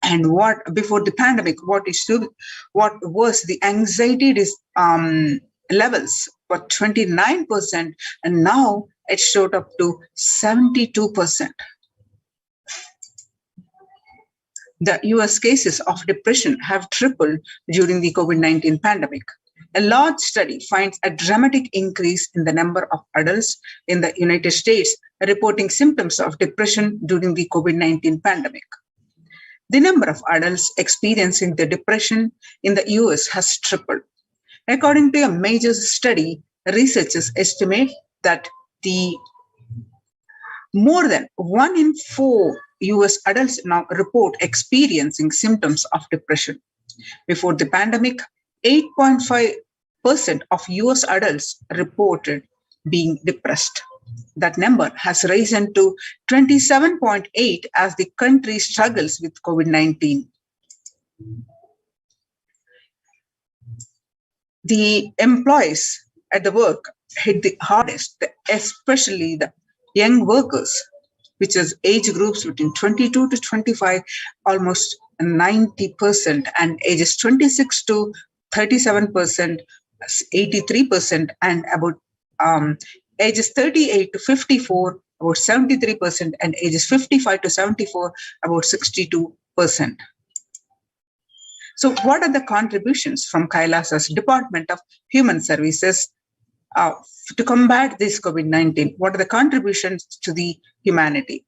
And what before the pandemic, what was the anxiety levels for 29%, and now it shot up to 72%. The US cases of depression have tripled during the COVID-19 pandemic. A large study finds a dramatic increase in the number of adults in the United States reporting symptoms of depression during the COVID-19 pandemic. The number of adults experiencing the depression in the US has tripled. According to a major study, researchers estimate that more than 1 in 4 US adults now report experiencing symptoms of depression. Before the pandemic, 8.5% of US adults reported being depressed. That number has risen to 27.8 as the country struggles with COVID-19. The employees at the work hit the hardest, especially the young workers, which is age groups between 22 to 25, almost 90%, and ages 26 to 37%, 83%, and about ages 38 to 54, about 73%, and ages 55 to 74, about 62%. So what are the contributions from Kailasa's Department of Human Services to combat this COVID-19? What are the contributions to the humanity?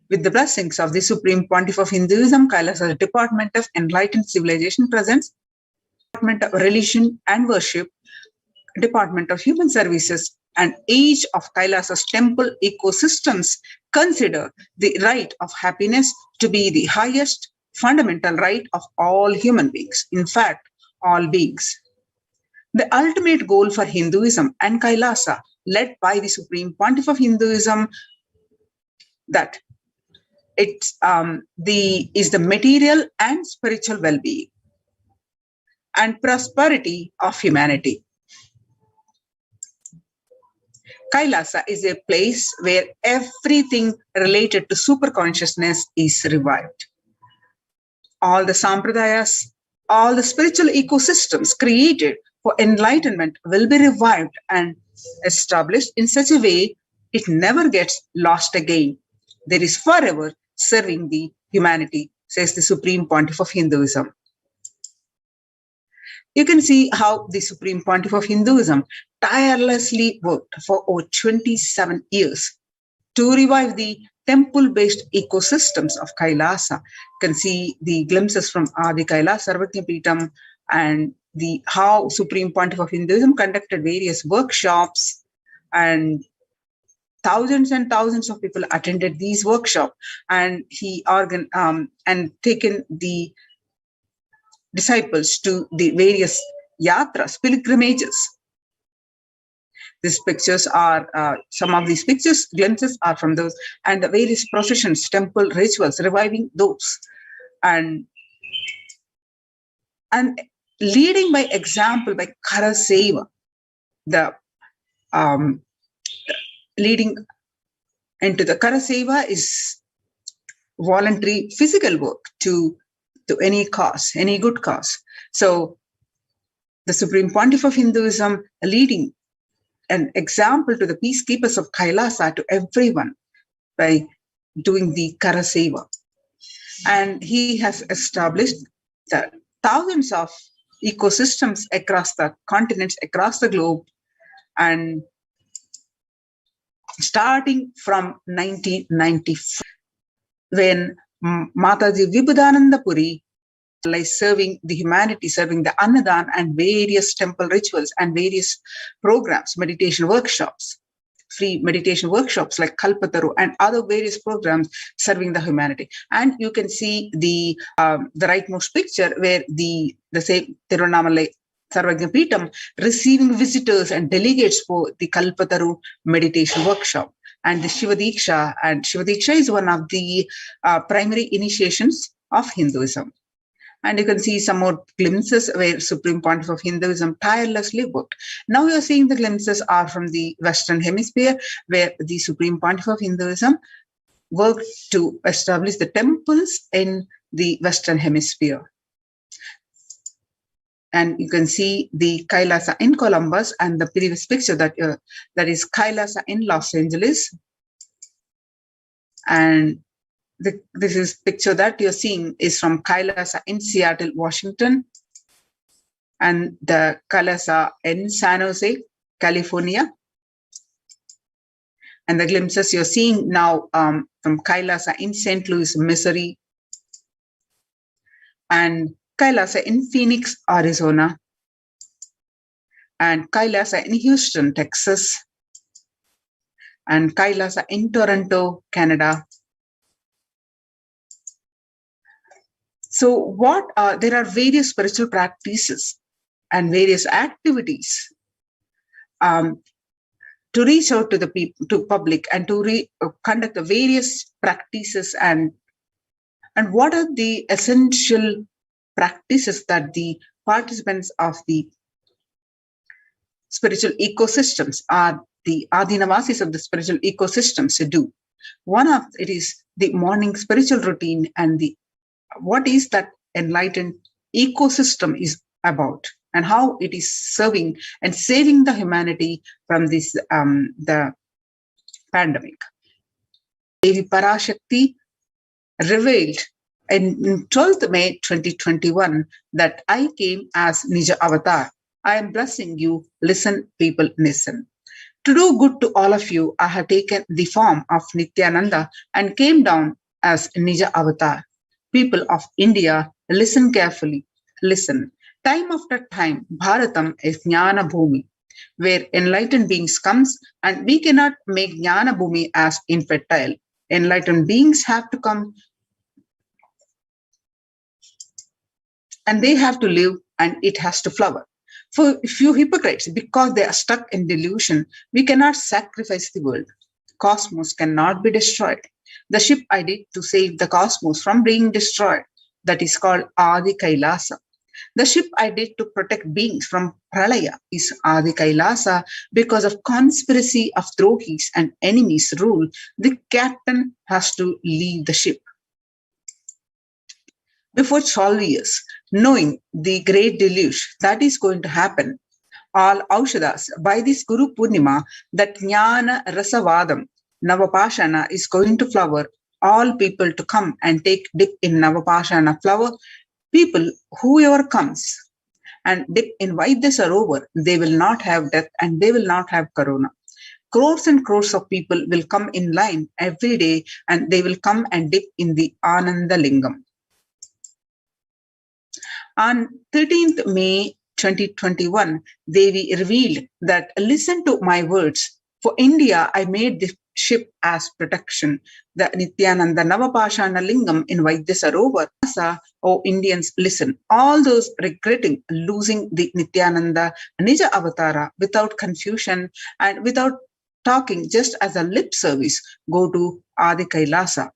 With the blessings of the Supreme Pontiff of Hinduism, Kailasa's Department of Enlightened Civilization presents Department of Religion and Worship, Department of Human Services, and each of Kailasa's temple ecosystems consider the right of happiness to be the highest fundamental right of all human beings, in fact, all beings. The ultimate goal for Hinduism and Kailasa, led by the Supreme Pontiff of Hinduism, that is the material and spiritual well-being and prosperity of humanity. Kailasa is a place where everything related to superconsciousness is revived. All the sampradayas, all the spiritual ecosystems created for enlightenment will be revived and established in such a way it never gets lost again. There is forever serving the humanity, says the Supreme Pontiff of Hinduism. You can see how the Supreme Pontiff of Hinduism tirelessly worked for over 27 years to revive the temple-based ecosystems of Kailasa. You can see the glimpses from Adi Kailasa Sarvajnapeetham and how Supreme Pontiff of Hinduism conducted various workshops, and thousands and thousands of people attended these workshops, and he taken the disciples to the various yatras, pilgrimages. These pictures are, some of these pictures, glimpses are from those, and the various processions, temple rituals, reviving those, and leading by example by Karaseva, the leading into the Karaseva is voluntary physical work to any cause, any good cause. So the Supreme Pontiff of Hinduism leading an example to the peacekeepers of Kailasa to everyone by doing the Karaseva. And he has established the thousands of ecosystems across the continents, across the globe, and starting from 1994, when Mataji Vibhudananda Puri serving the humanity, serving the Annadan and various temple rituals and various programs, meditation workshops, free meditation workshops like Kalpataru and other various programs serving the humanity. And you can see the rightmost picture where the same Tiruvannamalai Sarvajnapeetham receiving visitors and delegates for the Kalpataru meditation workshop. And the Shiva Diksha, and Shiva Diksha is one of the primary initiations of Hinduism. And you can see some more glimpses where Supreme Pontiff of Hinduism tirelessly worked. Now you're seeing the glimpses are from the Western Hemisphere, where the Supreme Pontiff of Hinduism worked to establish the temples in the Western Hemisphere. And you can see the Kailasa in Columbus, and the previous picture that is Kailasa in Los Angeles. And this is picture that you're seeing is from Kailasa in Seattle, Washington, and the Kailasa in San Jose, California. And the glimpses you're seeing now from Kailasa in St. Louis, Missouri, and Kailasa in Phoenix, Arizona, and Kailasa in Houston, Texas, and Kailasa in Toronto, Canada. So there are various spiritual practices and various activities to reach out to the people, to public, and to conduct the various practices, and what are the essential practices that the participants of the spiritual ecosystems are the Adinavasis of the spiritual ecosystems to do. One of it is the morning spiritual routine, and what is that enlightened ecosystem is about, and how it is serving and saving the humanity from this the pandemic. Devi Parashakti revealed in 12th May 2021 that I came as Nija Avatar. I am blessing you. Listen, people, listen. To do good to all of you, I have taken the form of Nithyananda and came down as Nija Avatar. People of India, listen carefully. Listen. Time after time, Bharatam is Jnana Bhumi, where enlightened beings comes, and we cannot make Jnana Bhumi as infertile. Enlightened beings have to come, and they have to live, and it has to flower. For few hypocrites, because they are stuck in delusion, we cannot sacrifice the world. Cosmos cannot be destroyed. The ship I did to save the cosmos from being destroyed, that is called Adi Kailasa. The ship I did to protect beings from Pralaya is Adi Kailasa. Because of conspiracy of Drohis and enemies rule, the captain has to leave the ship. Before 12 years, knowing the great deluge that is going to happen, all Aushadas, by this Guru Purnima, that Jnana Rasavadam, Navapashana is going to flower, all people to come and take dip in Navapashana flower. People, whoever comes and dip in Vaidyasarovar, they will not have death and they will not have corona. Crores and crores of people will come in line every day, and they will come and dip in the Ananda Lingam. On 13th May 2021, Devi revealed that, listen to my words. For India, I made this ship as protection. The Nithyananda Navapashana Lingam in Vaidyasarovar. O Indians, listen. All those regretting losing the Nithyananda Nija Avatara without confusion and without talking, just as a lip service, go to Adi Kailasa.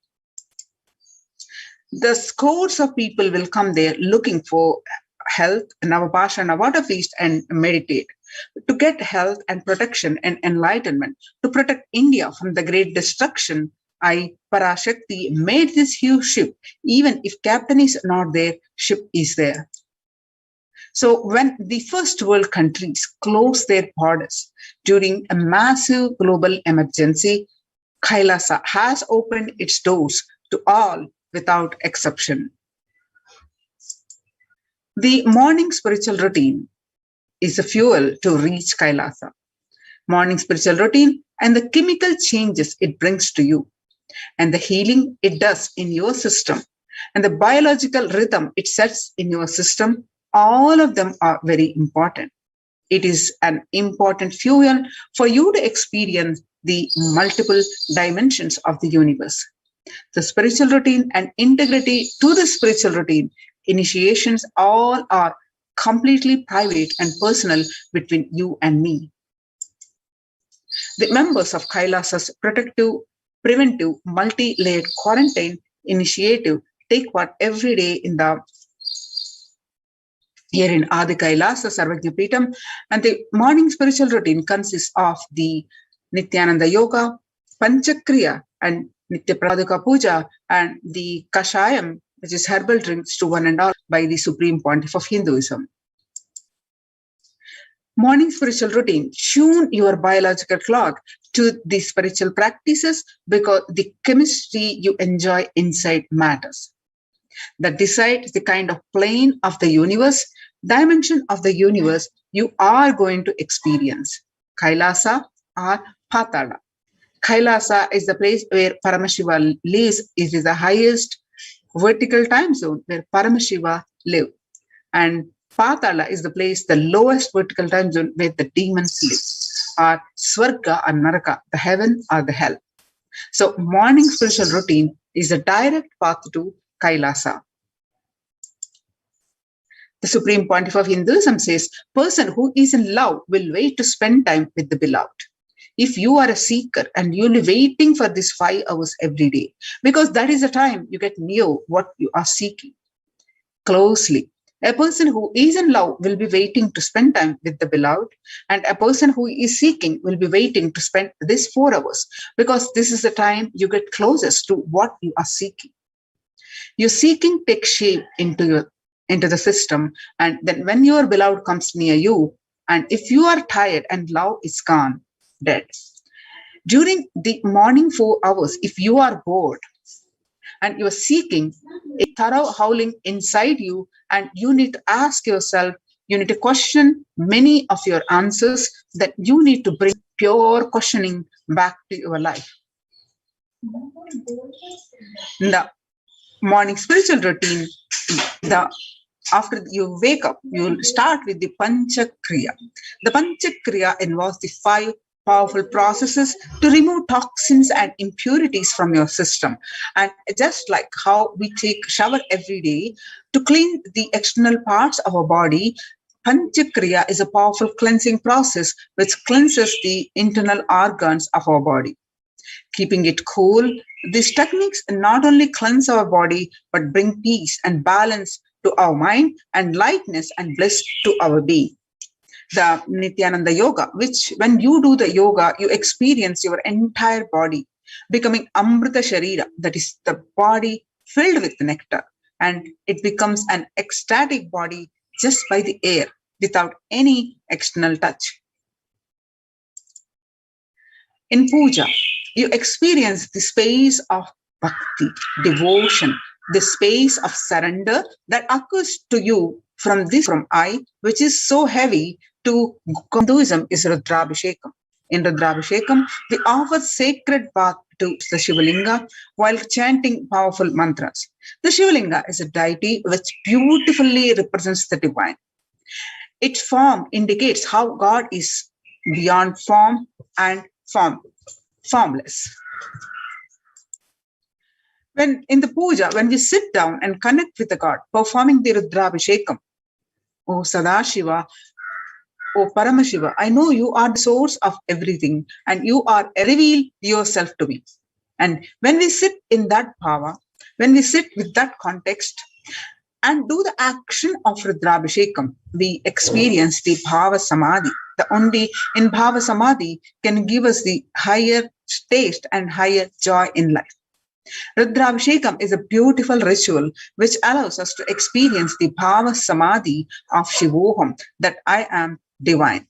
The scores of people will come there looking for health, Navapashana water feast, and meditate. To get health and protection and enlightenment, to protect India from the great destruction, I, Parashakti, made this huge ship. Even if captain is not there, ship is there. So when the first world countries closed their borders during a massive global emergency, Kailasa has opened its doors to all without exception. The morning spiritual routine is the fuel to reach Kailasa. Morning spiritual routine and the chemical changes it brings to you, and the healing it does in your system, and the biological rhythm it sets in your system, all of them are very important. It is an important fuel for you to experience the multiple dimensions of the universe. The spiritual routine and integrity to the spiritual routine, initiations, all are completely private and personal between you and me. The members of Kailasa's protective, preventive, multi-layered quarantine initiative take part every day here in Adi Kailasa Sarvajna Peetham, and the morning spiritual routine consists of the Nithyananda Yoga, Panchakriya, and Nitya Praduka Puja, and the Kashayam, which is herbal drinks to one and all by the Supreme Pontiff of Hinduism. Morning spiritual routine. Tune your biological clock to the spiritual practices because the chemistry you enjoy inside matters. That decides the kind of plane of the universe, dimension of the universe you are going to experience. Kailasa or Patala. Kailasa is the place where Paramashiva lives. It is the highest vertical time zone where Paramashiva live. And Patala is the place, the lowest vertical time zone where the demons live. Or Swarga or Naraka, the heaven or the hell. So morning spiritual routine is a direct path to Kailasa. The Supreme Pontiff of Hinduism says, person who is in love will wait to spend time with the beloved. If you are a seeker and you'll be waiting for this 5 hours every day, because that is the time you get near what you are seeking closely. A person who is in love will be waiting to spend time with the beloved, and a person who is seeking will be waiting to spend this 4 hours, because this is the time you get closest to what you are seeking. Your seeking takes shape into the system, and then when your beloved comes near you, and if you are tired and love is gone, dead. During the morning 4 hours, if you are bored and you are seeking a thorough howling inside you, and you need to ask yourself, you need to question many of your answers, that you need to bring pure questioning back to your life. The morning spiritual routine, after you wake up, you'll start with the Panchakriya. The Panchakriya involves the 5 powerful processes to remove toxins and impurities from your system. And just like how we take shower every day to clean the external parts of our body, Panchakriya is a powerful cleansing process which cleanses the internal organs of our body. Keeping it cool, these techniques not only cleanse our body, but bring peace and balance to our mind and lightness and bliss to our being. The Nithyananda Yoga, which when you do the yoga, you experience your entire body becoming Amrita Sharira, that is the body filled with nectar, and it becomes an ecstatic body just by the air without any external touch. In puja, you experience the space of bhakti, devotion, the space of surrender that occurs to you from I, which is so heavy, to Hinduism is Rudrabhishekam. In Rudrabhishekam, we offer sacred bath to the Shivalinga while chanting powerful mantras. The Shivalinga is a deity which beautifully represents the divine. Its form indicates how God is beyond form and formless. When in the puja, when we sit down and connect with the God, performing the Rudrabhishekam, O Sadashiva, O Paramashiva, I know you are the source of everything and you are reveal yourself to me. And when we sit in that power, when we sit with that context and do the action of Rudrabhishekam, we experience the Bhava Samadhi. The only in Bhava Samadhi can give us the higher taste and higher joy in life. Rudrabhishekam is a beautiful ritual which allows us to experience the Bhava Samadhi of Shivoham, that I am divine.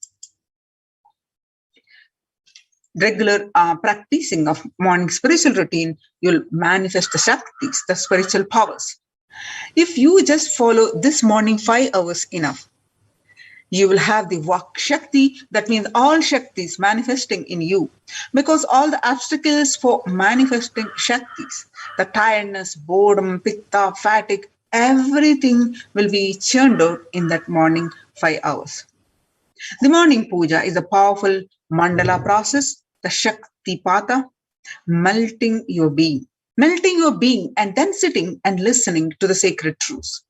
Regular practicing of morning spiritual routine, you'll manifest the Shaktis, the spiritual powers. If you just follow this morning 5 hours enough, you will have the Vak Shakti, that means all Shaktis manifesting in you, because all the obstacles for manifesting Shaktis, the tiredness, boredom, pitta, fatigue, everything will be churned out in that morning 5 hours. The morning puja is a powerful mandala process, the Shakti Pata, melting your being and then sitting and listening to the sacred truths.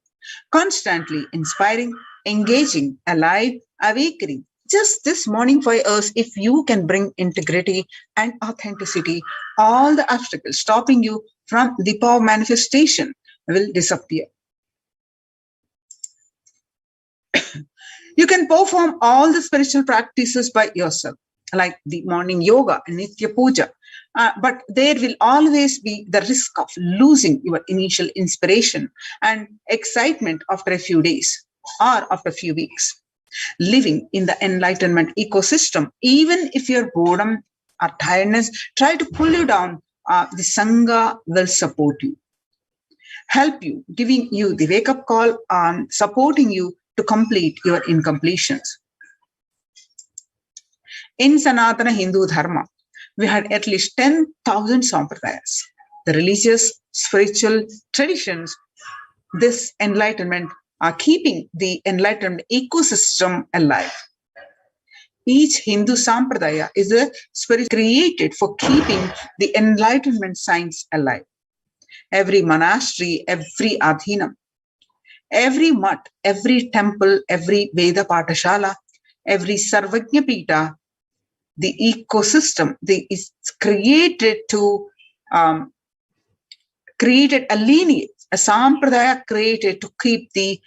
Constantly inspiring, engaging, alive, awakening. Just this morning 5 hours, if you can bring integrity and authenticity, all the obstacles stopping you from the power manifestation will disappear. You can perform all the spiritual practices by yourself, like the morning yoga and Nitya Puja, But there will always be the risk of losing your initial inspiration and excitement after a few days or after a few weeks. Living in the enlightenment ecosystem, even if your boredom or tiredness try to pull you down, the Sangha will support you, help you, giving you the wake-up call and supporting you to complete your incompletions. In Sanatana Hindu Dharma, we had at least 10,000 sampradayas. The religious, spiritual traditions, this enlightenment are keeping the enlightenment ecosystem alive. Each Hindu sampradaya is a spirit created for keeping the enlightenment science alive. Every monastery, every adhinam, every mutt, every temple, every Veda Patashala, every Sarvajna Pita, the ecosystem is created to created a lineage, a sampradaya created to keep the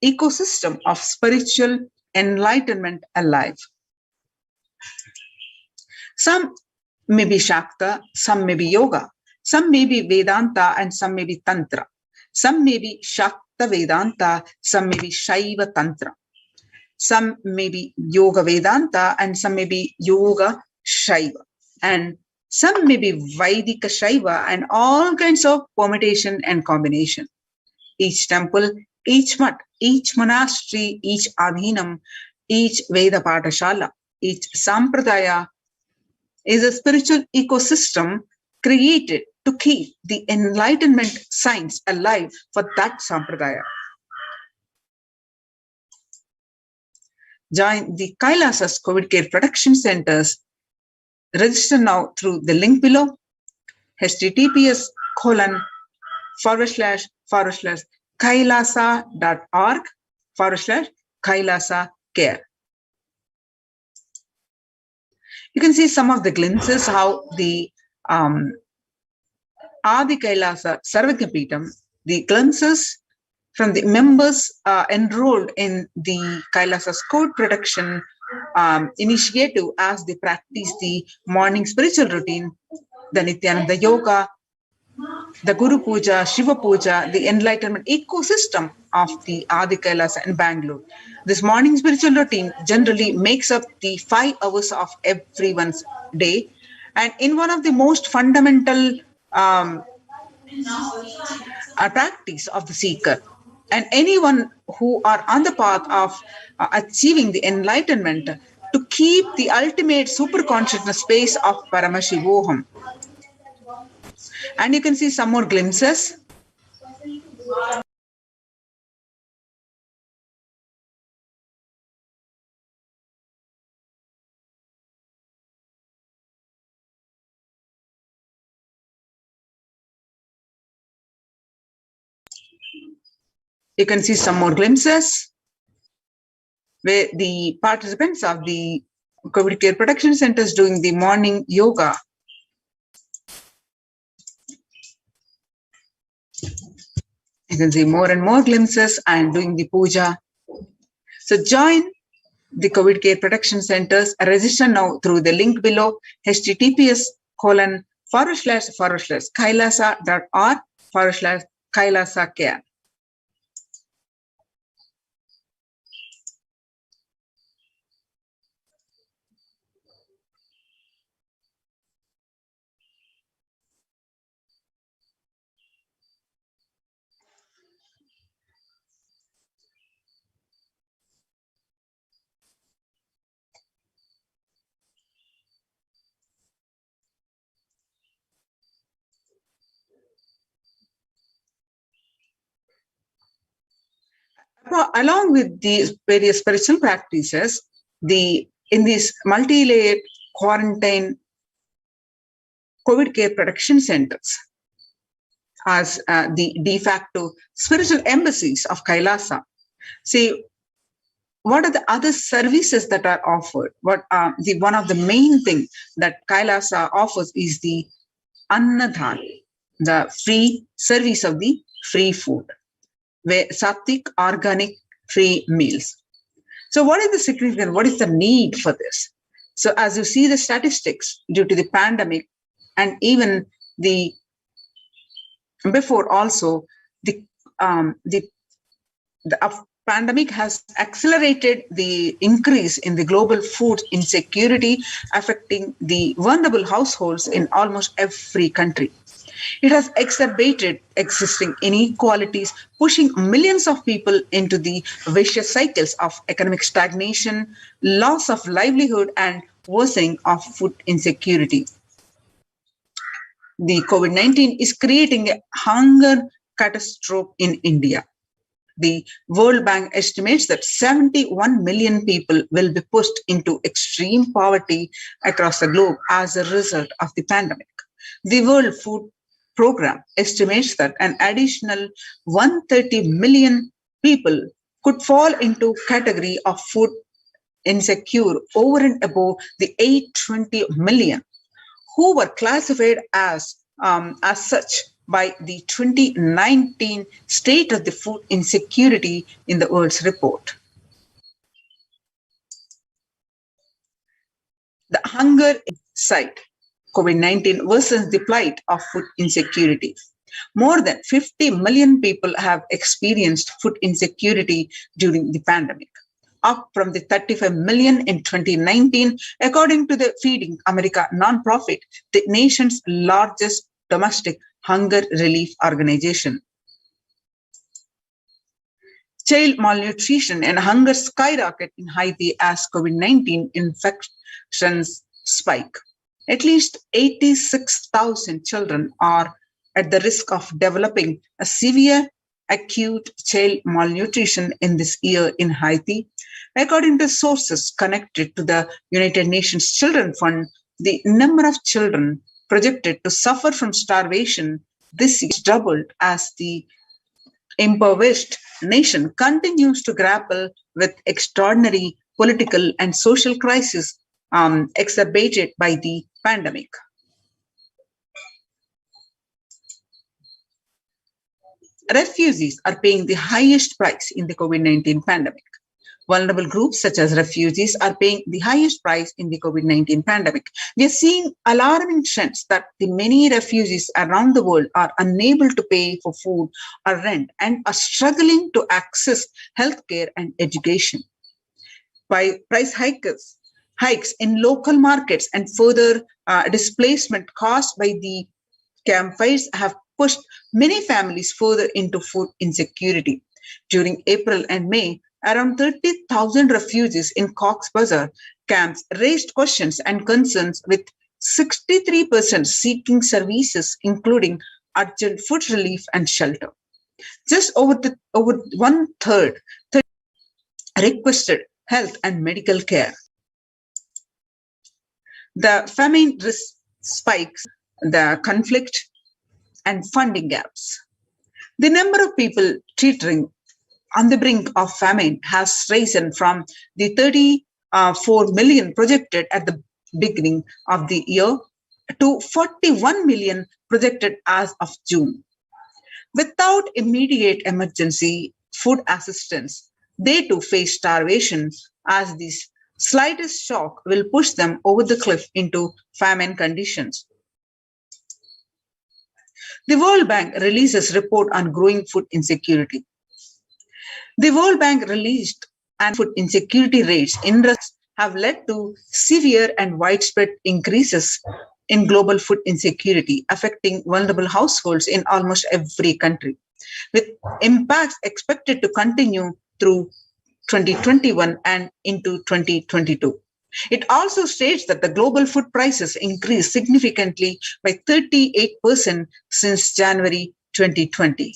ecosystem of spiritual enlightenment alive. Some may be Shakta, some may be Yoga, some may be Vedanta, and some may be Tantra. Some may be Shakta Vedanta, some may be Shaiva Tantra. Some may be Yoga Vedanta, and some may be Yoga Shaiva. And some may be Vaidika Shaiva, and all kinds of permutation and combination. Each temple, each mutt, each monastery, each adhinam, each Veda Patashala, each sampradaya is a spiritual ecosystem created to keep the enlightenment science alive for that sampradaya. Join the Kailasa's COVID Care Protection Centers. Register now through the link below, https://kailasa.org/Kailasa Care. You can see some of the glimpses how the Adi Kailasa Sarvajna Peetham, the glimpses from the members enrolled in the Kailasa's code protection initiative as they practice the morning spiritual routine, the Nithyananda Yoga, the Guru Puja, Shiva Puja, the enlightenment ecosystem of the Adi Kailasa in Bangalore. This morning spiritual routine generally makes up the 5 hours of everyone's day. And in one of the most fundamental practice of the seeker, and anyone who are on the path of achieving the enlightenment, to keep the ultimate super consciousness space of Paramashivoham. And you can see some more glimpses. You can see some more glimpses where the participants of the COVID Care Protection Centers doing the morning yoga. You can see more and more glimpses and doing the puja. So join the COVID Care Protection Centers. Register now through the link below, https://kailasa.org/Kailasa Care. Along with the various spiritual practices, in these multi-layered quarantine COVID Care Protection Centers, as the de facto spiritual embassies of Kailasa, see, what are the other services that are offered? One of the main thing that Kailasa offers is the Annadhan, the free service of the free food, where sattvic, organic, free meals. So what is the significance? What is the need for this? So as you see the statistics, due to the pandemic, and even the before also the pandemic has accelerated the increase in the global food insecurity, affecting the vulnerable households in almost every country. It has exacerbated existing inequalities, pushing millions of people into the vicious cycles of economic stagnation, loss of livelihood, and worsening of food insecurity. The COVID-19 is creating a hunger catastrophe in India. The World Bank estimates that 71 million people will be pushed into extreme poverty across the globe as a result of the pandemic. The World Food Program estimates that an additional 130 million people could fall into category of food insecure over and above the 820 million who were classified as such by the 2019 State of the Food Insecurity in the World's report. The hunger side, COVID-19 worsens the plight of food insecurity. More than 50 million people have experienced food insecurity during the pandemic, up from the 35 million in 2019, according to the Feeding America nonprofit, the nation's largest domestic hunger relief organization. Child malnutrition and hunger skyrocket in Haiti as COVID-19 infections spike. At least 86,000 children are at the risk of developing a severe acute child malnutrition in this year in Haiti. According to sources connected to the United Nations Children Fund, the number of children projected to suffer from starvation this year is doubled as the impoverished nation continues to grapple with extraordinary political and social crisis exacerbated by the pandemic. Refugees are paying the highest price in the COVID-19 pandemic. Vulnerable groups such as refugees are paying the highest price in the COVID-19 pandemic. We are seeing alarming trends that the many refugees around the world are unable to pay for food or rent and are struggling to access healthcare and education. By price hikes in local markets and further displacement caused by the campfires have pushed many families further into food insecurity. During April and May, around 30,000 refugees in Cox's Bazar camps raised questions and concerns, with 63% seeking services, including urgent food relief and shelter. Just over one third requested health and medical care. The famine risk spikes, the conflict and funding gaps. The number of people teetering on the brink of famine has risen from the 34 million projected at the beginning of the year to 41 million projected as of June. Without immediate emergency food assistance, they too face starvation, as the slightest shock will push them over the cliff into famine conditions. The World Bank releases report on growing food insecurity. The World Bank released and food insecurity rates in Russia have led to severe and widespread increases in global food insecurity, affecting vulnerable households in almost every country, with impacts expected to continue through 2021 and into 2022. It also states that the global food prices increased significantly by 38% since January 2020.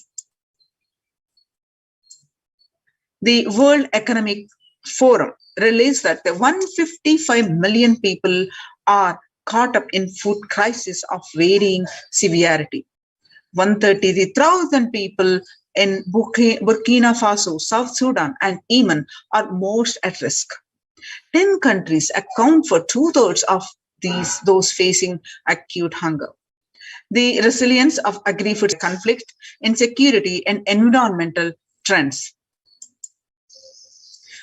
The World Economic Forum released that the 155 million people are caught up in food crisis of varying severity. 133,000 people in Burkina Faso, South Sudan, and Yemen are most at risk. 10 countries account for 2/3 of those facing acute hunger. The resilience of agri-food conflict, insecurity, and environmental trends.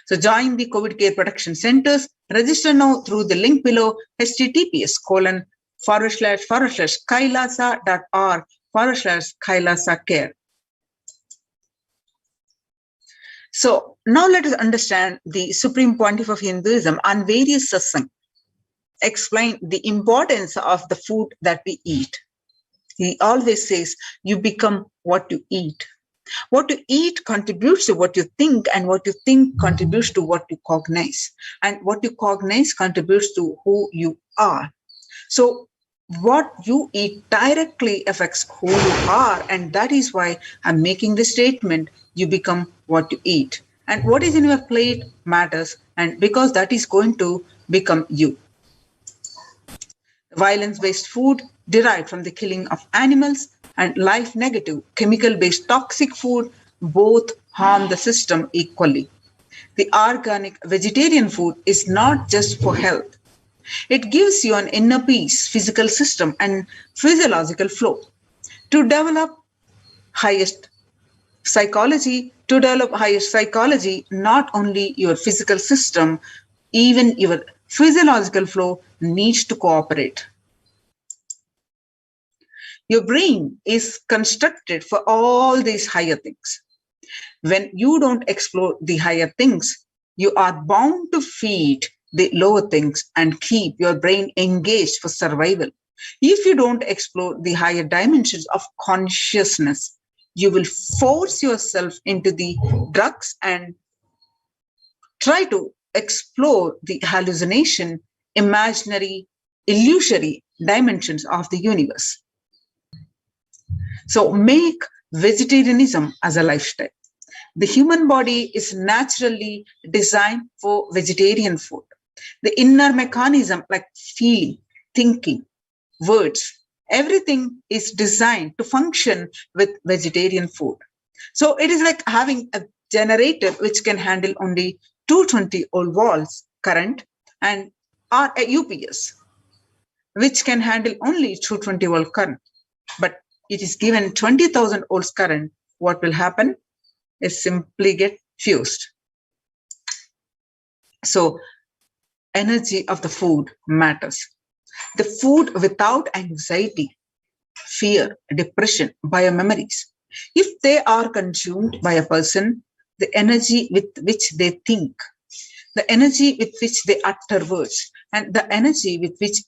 So join the COVID Care Protection Centers. Register now through the link below, https:// //kailasa.org/kailasa care. So now let us understand the Supreme Pontiff of Hinduism on various satsang explain the importance of the food that we eat. He always says, you become what you eat. What you eat contributes to what you think, and what you think contributes to what you cognize. And what you cognize contributes to who you are. So what you eat directly affects who you are, and that is why I'm making the statement, you become what you eat. And what is in your plate matters, and because that is going to become you. Violence-based food derived from the killing of animals and life-negative, chemical-based toxic food both harm the system equally. The organic vegetarian food is not just for health. It gives you an inner peace, physical system, and physiological flow. To develop highest psychology, not only your physical system, even your physiological flow needs to cooperate. Your brain is constructed for all these higher things. When you don't explore the higher things, you are bound to feed the lower things and keep your brain engaged for survival. If you don't explore the higher dimensions of consciousness, you will force yourself into the drugs and try to explore the hallucination, imaginary, illusory dimensions of the universe. So make vegetarianism as a lifestyle. The human body is naturally designed for vegetarian food. The inner mechanism like feeling, thinking, words, everything is designed to function with vegetarian food. So it is like having a generator which can handle only 220-volt volts current, and or a UPS which can handle only 220-volt current. But it is given 20,000 volts current, what will happen is simply get fused. So energy of the food matters. The food without anxiety, fear, depression, biomemories, if they are consumed by a person, the energy with which they think, the energy with which they utter words, and the energy with which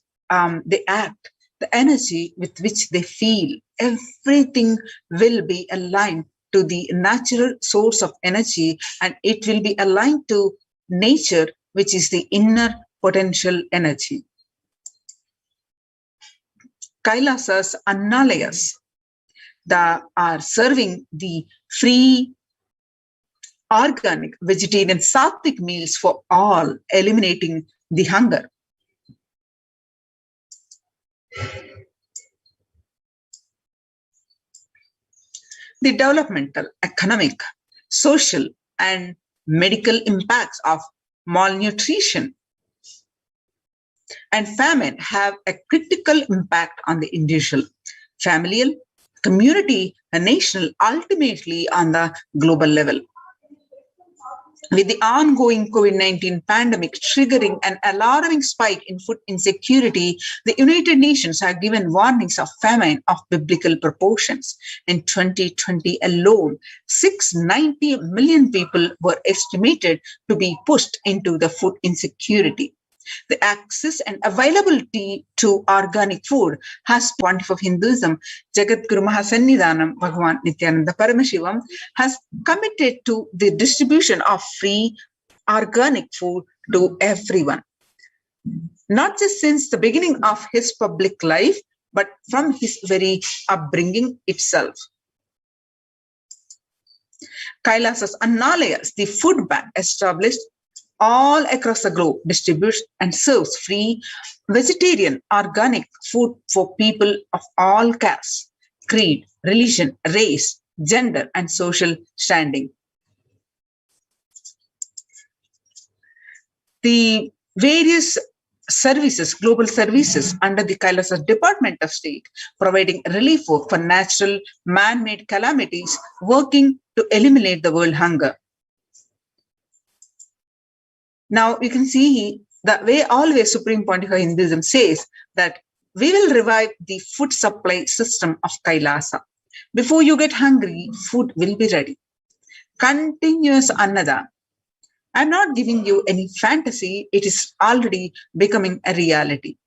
they act, the energy with which they feel, everything will be aligned to the natural source of energy, and it will be aligned to nature, which is the inner potential energy. Kailasas, Annalayas, that are serving the free, organic, vegetarian, sattvic meals for all, eliminating the hunger. The developmental, economic, social, and medical impacts of malnutrition and famine have a critical impact on the individual, familial, community, and national, ultimately on the global level. With the ongoing COVID-19 pandemic triggering an alarming spike in food insecurity, the United Nations have given warnings of famine of biblical proportions. In 2020 alone, 690 million people were estimated to be pushed into the food insecurity. The access and availability to organic food has Pontiff of Hinduism, Jagat Guru Mahasannidhanam Bhagavan Nithyananda Paramashivam, has committed to the distribution of free organic food to everyone. Not just since the beginning of his public life, but from his very upbringing itself. Kailasas Annalayas, the food bank established all across the globe, distributes and serves free vegetarian organic food for people of all castes, creed, religion, race, gender, and social standing. The various services, global services under the Kailasas Department of State, providing relief for natural man-made calamities, working to eliminate the world hunger. Now you can see the way always Supreme Pontiff of Hinduism says that we will revive the food supply system of Kailasa. Before you get hungry, food will be ready. Continuous Annadan. I'm not giving you any fantasy. It is already becoming a reality.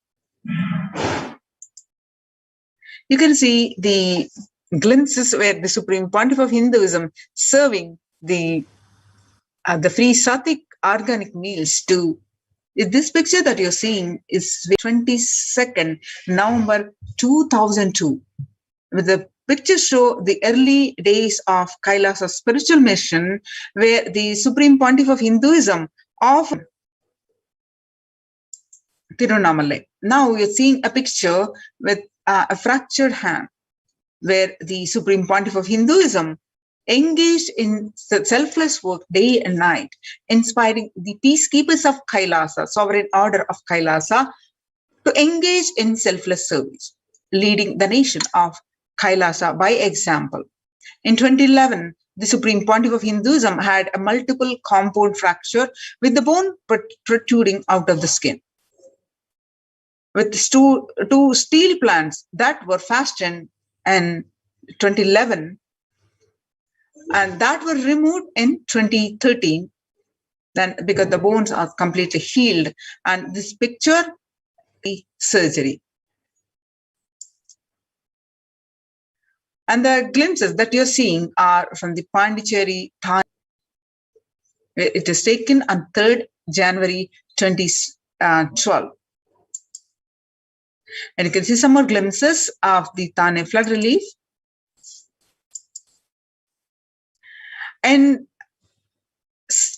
You can see the glimpses where the Supreme Pontiff of Hinduism serving the free Sattvic organic meals to. This picture that you're seeing is 22nd November 2002. The pictures show the early days of Kailasa's spiritual mission, where the Supreme Pontiff of Hinduism offered Tirunamalai. Now you're seeing a picture with a fractured hand, where the Supreme Pontiff of Hinduism engaged in selfless work day and night, inspiring the peacekeepers of Kailasa, sovereign order of Kailasa, to engage in selfless service, leading the nation of Kailasa by example. In 2011, the Supreme Pontiff of Hinduism had a multiple compound fracture with the bone protruding out of the skin. With two steel plants that were fastened in 2011 and that were removed in 2013, then because the bones are completely healed. And this picture, the surgery. And the glimpses that you're seeing are from the Pondicherry time. It is taken on 3rd January 2012. And you can see some more glimpses of the Thane flood relief. And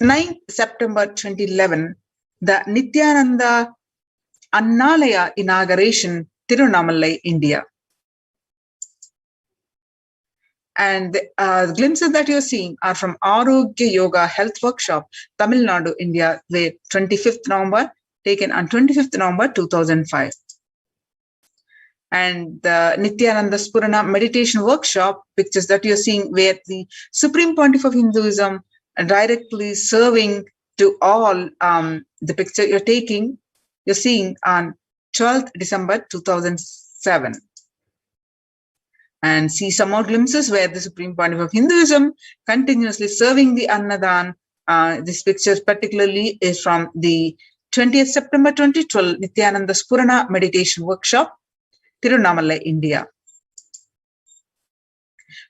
9th September 2011, the Nithyananda Annalaya inauguration, Tirunamalai, India. And the glimpses that you're seeing are from Arogya Yoga Health Workshop, Tamil Nadu, India, where 25th November, taken on 25th November 2005. And the Nithyananda Spurana meditation workshop, pictures that you're seeing where the Supreme Pontiff of Hinduism directly serving to all. The picture you're seeing on 12th December 2007. And see some more glimpses where the Supreme Pontiff of Hinduism continuously serving the Annadan. This picture particularly is from the 20th September 2012 Nithyananda Spurana meditation workshop, Tirunamalai, India.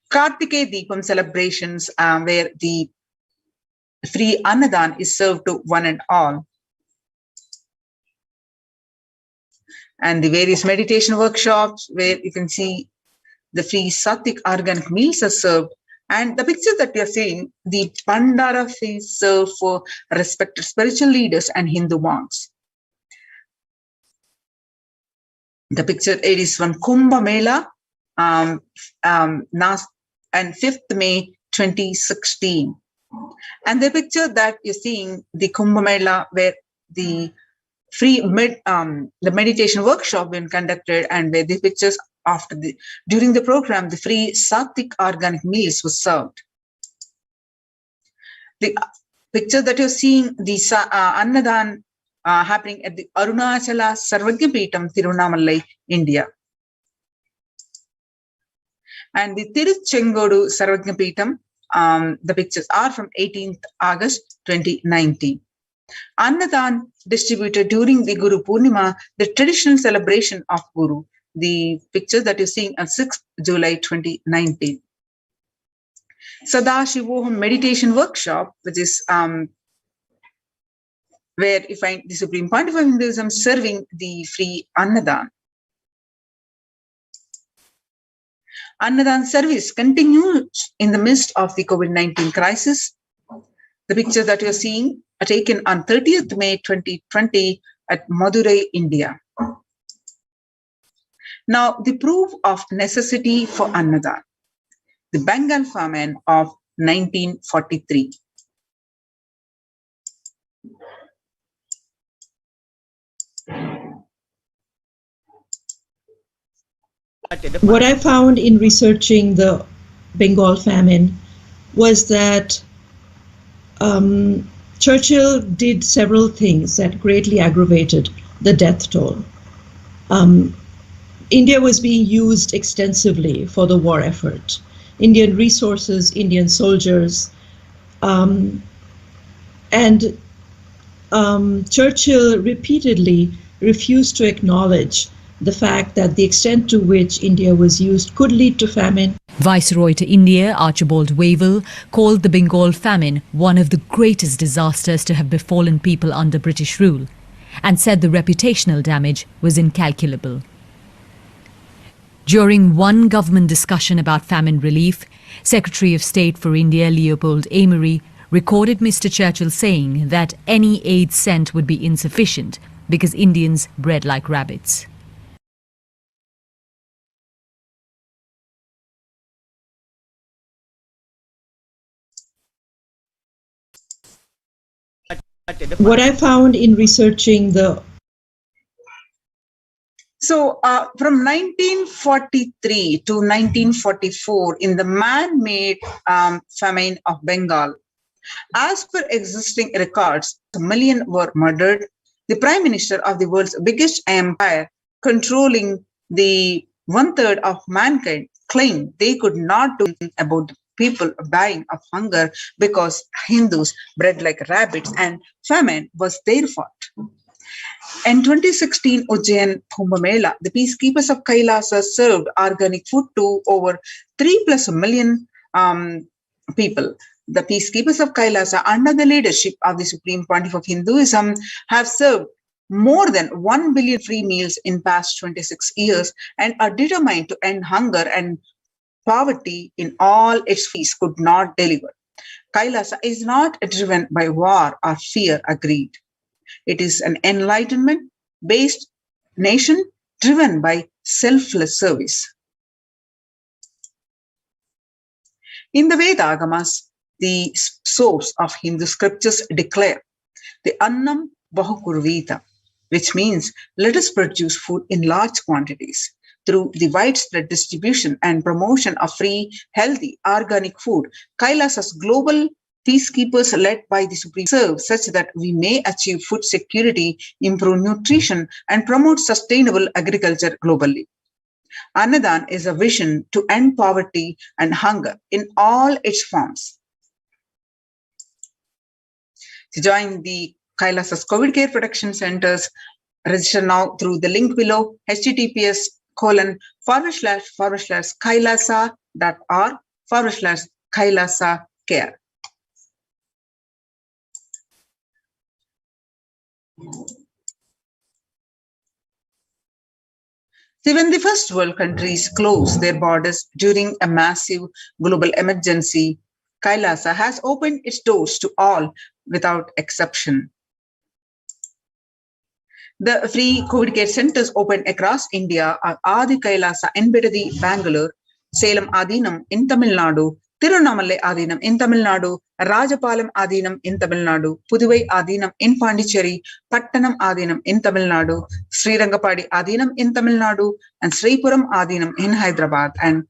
Kartike Deepam celebrations where the free Annadan is served to one and all. And the various meditation workshops where you can see the free Sattvic organic meals are served. And the picture that you're seeing, the Pandara feast served for respected spiritual leaders and Hindu monks. The picture it is from Kumbh Mela and 5th May 2016. And the picture that you're seeing, the Kumbh Mela where the free the meditation workshop been conducted, and where the pictures during the program, the free Sattvic organic meals was served. The picture that you're seeing, the Annadan happening at the Arunachala Sarvagya Peetham, Tirunamalai, India. And the Tiruchengodu Sarvagya Peetham, the pictures are from 18th August 2019. Annadan distributed during the Guru Purnima, the traditional celebration of Guru. The pictures that you're seeing on 6th July 2019. Akashic meditation workshop, which is where you find the Supreme Pontiff of Hinduism serving the free Annadan. Annadan service continues in the midst of the COVID-19 crisis. The pictures that you're seeing are taken on 30th May 2020 at Madurai, India. Now, the proof of necessity for Annadan, the Bengal famine of 1943. What I found in researching the Bengal famine was that Churchill did several things that greatly aggravated the death toll. India was being used extensively for the war effort. Indian resources, Indian soldiers, and Churchill repeatedly refused to acknowledge the fact that the extent to which India was used could lead to famine. Viceroy to India, Archibald Wavell, called the Bengal famine one of the greatest disasters to have befallen people under British rule, and said the reputational damage was incalculable. During one government discussion about famine relief, Secretary of State for India Leopold Amery recorded Mr. Churchill saying that any aid sent would be insufficient because Indians bred like rabbits. What I found in researching the from 1943 to 1944, in the man-made famine of Bengal, as per existing records, a million were murdered. The Prime Minister of the world's biggest empire, controlling the 1/3 of mankind, claimed they could not do anything about the people dying of hunger because Hindus bred like rabbits and famine was their fault. In 2016 Ujjain Kumbh Mela, the peacekeepers of Kailasa served organic food to over 3+ million people. The peacekeepers of Kailasa, under the leadership of the Supreme Pontiff of Hinduism, have served more than 1 billion free meals in past 26 years and are determined to end hunger and poverty in all its ways could not deliver. Kailasa is not driven by war or fear or greed. It is an enlightenment-based nation driven by selfless service. In the Veda Agamas, the source of Hindu scriptures declare the Annam Bahukurvita, which means let us produce food in large quantities. Through the widespread distribution and promotion of free, healthy, organic food, Kailasa's global peacekeepers led by the Supreme serve such that we may achieve food security, improve nutrition, and promote sustainable agriculture globally. Annadan is a vision to end poverty and hunger in all its forms. To join the Kailasa's COVID Care Protection Centers, register now through the link below, https://kailasa.org/kailasa care. See, when the first world countries closed their borders during a massive global emergency, Kailasa has opened its doors to all without exception. The free COVID care centers opened across India are Adi Kailasa in Bidadi, Bangalore, Salem Adinam in Tamil Nadu, Tirunamalle Adinam in Tamil Nadu, Rajapalam Adinam in Tamil Nadu, Puduvai Adinam in Pondicherry, Pattanam Adinam in Tamil Nadu, Srirangapadi Adinam in Tamil Nadu, and Sripuram Adinam in Hyderabad, and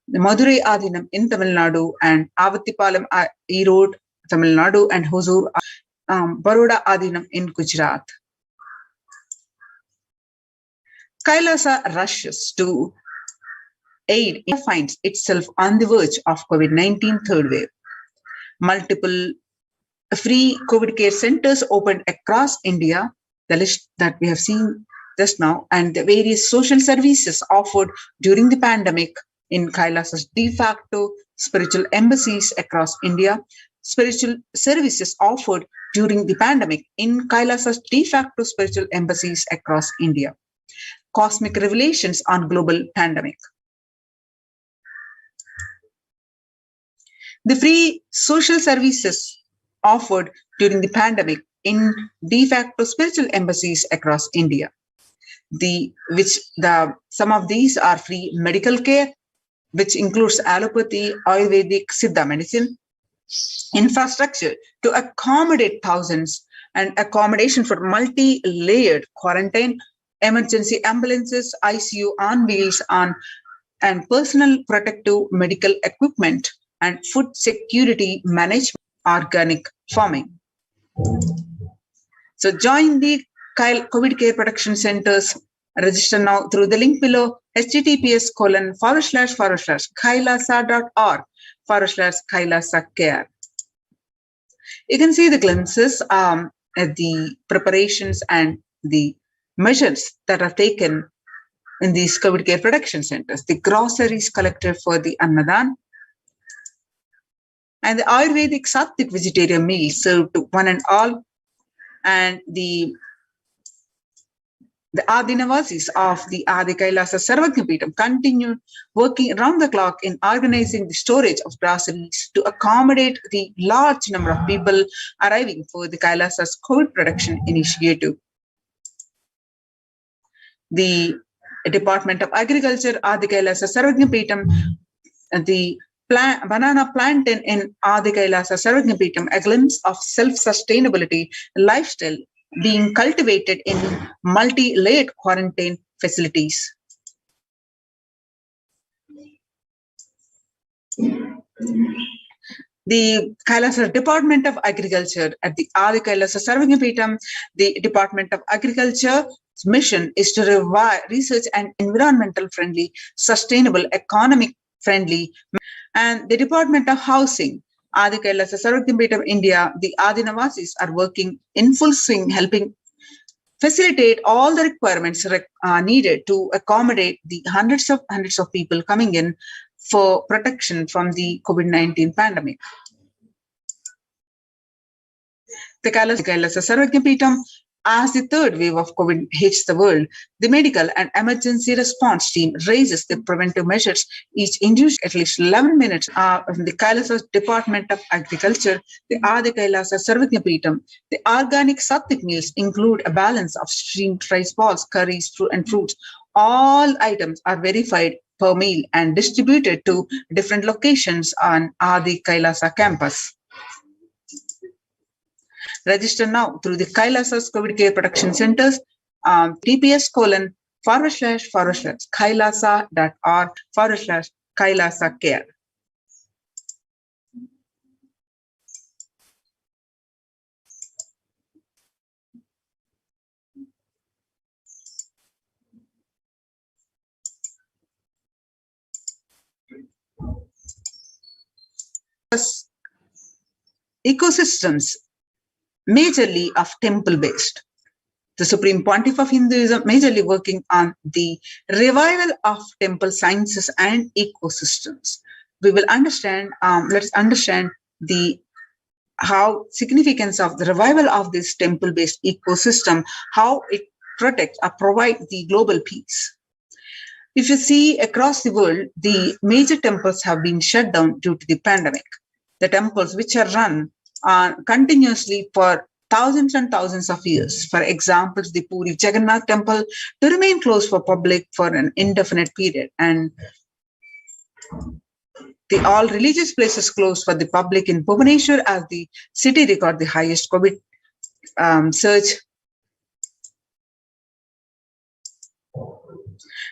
the Madurai Adinam in Tamil Nadu, and Avattipalam Erode, Tamil Nadu, and Hosur, Baroda Adinam in Gujarat. Kailasa rushes to aid. India finds itself on the verge of COVID-19 third wave. Multiple free COVID care centers opened across India, the list that we have seen just now, and the various social services offered during the pandemic in Kailasa's de facto spiritual embassies across India, spiritual services offered during the pandemic in Kailasa's de facto spiritual embassies across India. Cosmic revelations on global pandemic. The free social services offered during the pandemic in de facto spiritual embassies across India. Some of these are free medical care, which includes allopathy, Ayurvedic, Siddha medicine, infrastructure to accommodate thousands, and accommodation for multi-layered quarantine, emergency ambulances, ICU on wheels, and personal protective medical equipment, and food security management, organic farming. So join the COVID Care Protection Centers. Register now through the link below, https://kailasa.org/kailasa-care. You can see the glimpses at the preparations and the measures that are taken in these COVID care production centers. The groceries collected for the Annadan, and the Ayurvedic Sattvic vegetarian meal served to one and all, and the Adinavasis of the Adi Kailasa Sarvagyapeetham continued working around the clock in organizing the storage of groceries to accommodate the large number of people arriving for the Kailasa's COVID production initiative. The Department of Agriculture, Adi Kailasa Sarvagyapeetham, the banana plantain in Adi Kailasa Sarvagyapeetham, a glimpse of self-sustainability lifestyle being cultivated in multi-layered quarantine facilities. The Kailasa Department of Agriculture at the Adi Kailasa Sarvagyapeetham, the Department of Agriculture's mission is to research an environmental friendly, sustainable, economic friendly, and the Department of Housing, Adi Kailasa Sarvagyapeetham, India, the Adinavasis are working in full swing, helping facilitate all the requirements needed to accommodate the hundreds of people coming in for protection from the COVID-19 pandemic. The Kailasa Sarvagyapeetham, as the third wave of COVID hits the world, the medical and emergency response team raises the preventive measures. Each individual at least 11 minutes from the Kailasa Department of Agriculture, the Adi Kailasa Sarvagyapeetham. The organic Sattvic meals include a balance of steamed rice balls, curries, and fruits. All items are verified per meal and distributed to different locations on Adi Kailasa campus. Register now through the Kailasa's COVID care production centers, tps://kailasa.org/kailasa-care. Ecosystems majorly of temple-based. The Supreme Pontiff of Hinduism majorly working on the revival of temple sciences and ecosystems. We will understand, let's understand the how significance of the revival of this temple-based ecosystem, how it protects or provides the global peace. If you see across the world, the major temples have been shut down due to the pandemic. The temples which are run continuously for thousands and thousands of years. For example, the Puri Jagannath temple to remain closed for public for an indefinite period, and the all religious places closed for the public in Bhubaneswar as the city record the highest COVID surge.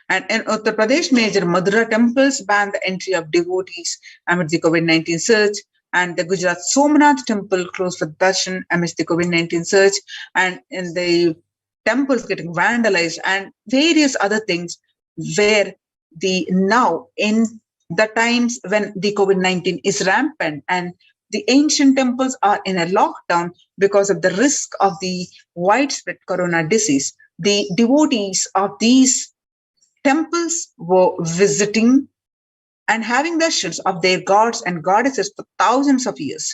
And in Uttar Pradesh, major Madhura temples banned the entry of devotees amid the COVID-19 surge. And the Gujarat Somnath temple closed for darshan amidst the COVID-19 surge, and in the temples getting vandalized and various other things, where the now in the times when the COVID-19 is rampant and the ancient temples are in a lockdown because of the risk of the widespread corona disease, the devotees of these temples were visiting and having darshans of their gods and goddesses for thousands of years.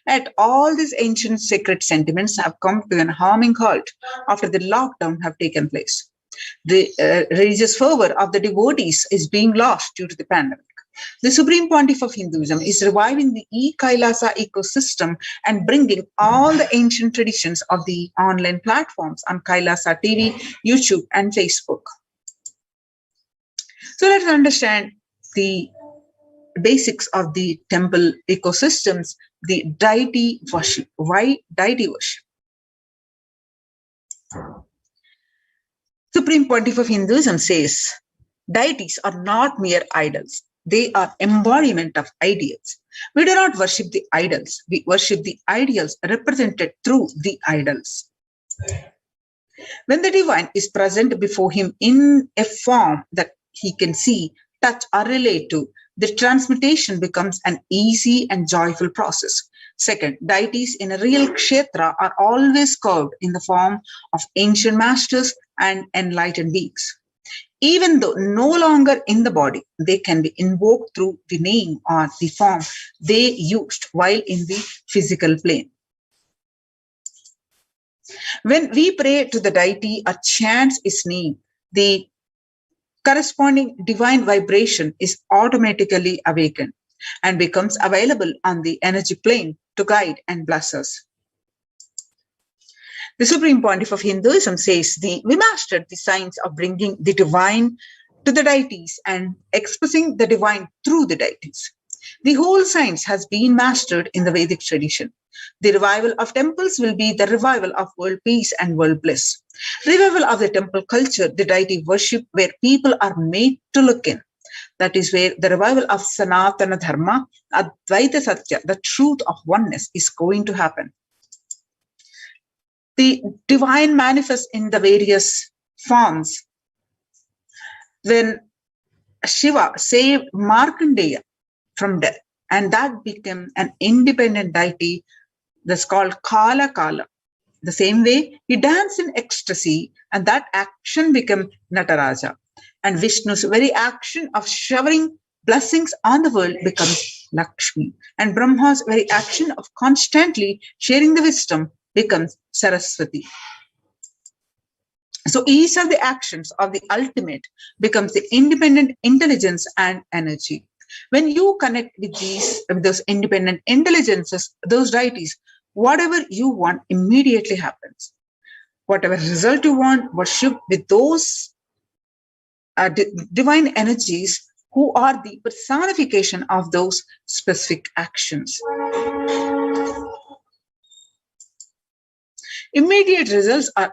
Yet all these ancient sacred sentiments have come to an harming halt after the lockdown have taken place. The religious fervor of the devotees is being lost due to the pandemic. The Supreme Pontiff of Hinduism is reviving the e-Kailasa ecosystem and bringing all the ancient traditions of the online platforms on Kailasa TV, YouTube, and Facebook. So let's understand the basics of the temple ecosystems, the deity worship. Why deity worship? Supreme Pontiff of Hinduism says, deities are not mere idols. They are embodiment of ideals. We do not worship the idols. We worship the ideals represented through the idols. When the divine is present before him in a form that he can see, touch, or relate to, the transmutation becomes an easy and joyful process. Second, deities in a real kshetra are always carved in the form of ancient masters and enlightened beings. Even though no longer in the body, they can be invoked through the name or the form they used while in the physical plane. When we pray to the deity or chant his name, the corresponding divine vibration is automatically awakened and becomes available on the energy plane to guide and bless us. The Supreme Pontiff of Hinduism says we mastered the science of bringing the divine to the deities and expressing the divine through the deities. The whole science has been mastered in the Vedic tradition. The revival of temples will be the revival of world peace and world bliss. Revival of the temple culture, the deity worship where people are made to look in. That is where the revival of Sanatana Dharma, Advaita Satya, the truth of oneness, is going to happen. The divine manifests in the various forms. When Shiva saved Markandeya from death, and that became an independent deity that's called Kala Kala. The same way, he danced in ecstasy, and that action became Nataraja. And Vishnu's very action of showering blessings on the world becomes Lakshmi. And Brahma's very action of constantly sharing the wisdom becomes Saraswati. So each of the actions of the ultimate becomes the independent intelligence and energy. When you connect with those independent intelligences, those deities, whatever you want immediately happens. Whatever result you want, worship with those divine energies who are the personification of those specific actions. Immediate results are